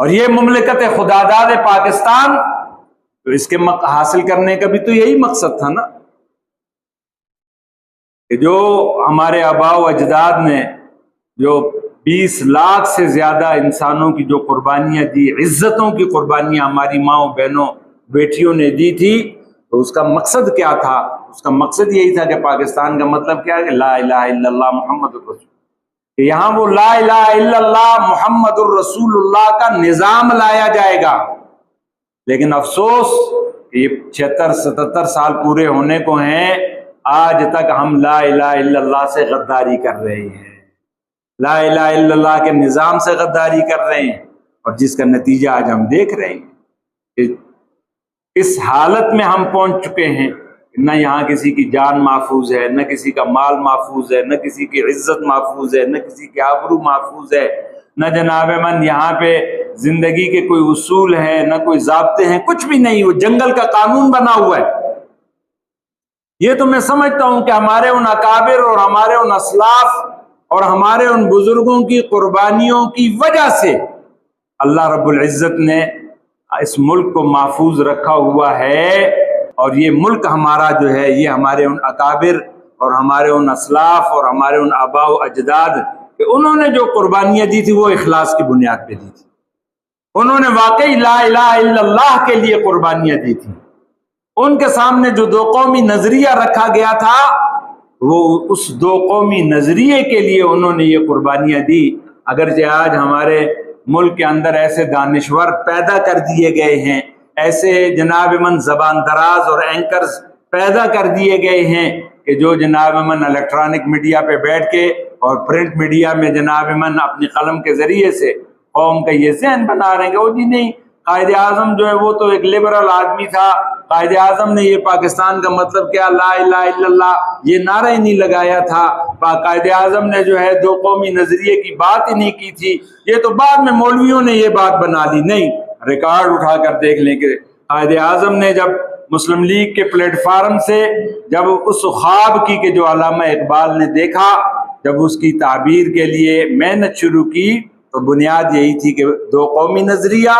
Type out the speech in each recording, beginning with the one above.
اور یہ مملکت خداداد پاکستان، تو اس کے حاصل کرنے کا بھی تو یہی مقصد تھا نا، کہ جو ہمارے آباء و اجداد نے جو 20 لاکھ سے زیادہ انسانوں کی جو قربانیاں دی، عزتوں کی قربانیاں ہماری ماؤں بہنوں بیٹیوں نے دی تھی، تو اس کا مقصد کیا تھا؟ اس کا مقصد یہی تھا کہ پاکستان کا مطلب کیا ہے کہ لا الہ الا اللہ محمد الرسول، کہ یہاں وہ لا الہ الا اللہ محمد الرسول اللہ کا نظام لایا جائے گا۔ لیکن افسوس کہ یہ 76-77 سال پورے ہونے کو ہیں، آج تک ہم لا الہ الا اللہ سے غداری کر رہے ہیں، لا الہ الا اللہ کے نظام سے غداری کر رہے ہیں، اور جس کا نتیجہ آج ہم دیکھ رہے ہیں کہ اس حالت میں ہم پہنچ چکے ہیں کہ نہ یہاں کسی کی جان محفوظ ہے، نہ کسی کا مال محفوظ ہے، نہ کسی کی عزت محفوظ ہے، نہ کسی کی آبرو محفوظ ہے، نہ جناب من یہاں پہ زندگی کے کوئی اصول ہیں، نہ کوئی ضابطے ہیں، کچھ بھی نہیں، وہ جنگل کا قانون بنا ہوا ہے۔ یہ تو میں سمجھتا ہوں کہ ہمارے ان اکابر اور ہمارے ان اسلاف اور ہمارے ان بزرگوں کی قربانیوں کی وجہ سے اللہ رب العزت نے اس ملک کو محفوظ رکھا ہوا ہے، اور یہ ملک ہمارا جو ہے یہ ہمارے ان اکابر اور ہمارے ان اسلاف اور ہمارے ان آباء و اجداد کہ انہوں نے جو قربانیاں دی تھی وہ اخلاص کی بنیاد پہ دی تھی، انہوں نے واقعی لا الہ الا اللہ کے لیے قربانیاں دی تھی۔ ان کے سامنے جو دو قومی نظریہ رکھا گیا تھا، وہ اس دو قومی نظریے کے لیے انہوں نے یہ قربانیاں دی۔ اگرچہ آج ہمارے ملک کے اندر ایسے دانشور پیدا کر دیے گئے ہیں، ایسے جناب من زبان دراز اور اینکرز پیدا کر دیے گئے ہیں کہ جو جناب من الیکٹرانک میڈیا پہ بیٹھ کے اور پرنٹ میڈیا میں جناب من اپنی قلم کے ذریعے سے قوم کا یہ ذہن بنا رہے ہیں کہ وہ جی نہیں، قائد اعظم جو ہے وہ تو ایک لبرل آدمی تھا، قائد اعظم نے یہ پاکستان کا مطلب کیا لا الہ الا اللہ یہ نعرہ ہی نہیں لگایا تھا، قائد اعظم نے جو ہے دو قومی نظریے کی بات ہی نہیں کی تھی، یہ تو بعد میں مولویوں نے یہ بات بنا لی۔ نہیں، ریکارڈ اٹھا کر دیکھ لیں کہ قائد اعظم نے جب مسلم لیگ کے پلیٹ فارم سے جب اس خواب کی کہ جو علامہ اقبال نے دیکھا، جب اس کی تعبیر کے لیے محنت شروع کی، تو بنیاد یہی تھی کہ دو قومی نظریہ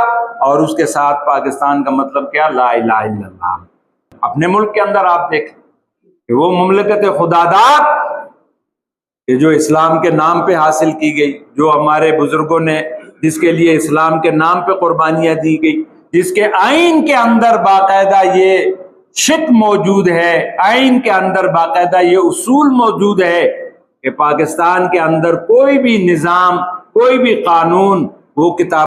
اور اس کے ساتھ پاکستان کا مطلب کیا لا الہ الا اللہ۔ اپنے ملک کے اندر آپ دیکھیں کہ وہ مملکت خداداد کہ جو اسلام کے نام پہ حاصل کی گئی، جو ہمارے بزرگوں نے جس کے لیے اسلام کے نام پہ قربانیاں دی گئی، جس کے آئین کے اندر باقاعدہ یہ شک موجود ہے، آئین کے اندر باقاعدہ یہ اصول موجود ہے کہ پاکستان کے اندر کوئی بھی نظام، کوئی بھی قانون وہ کتاب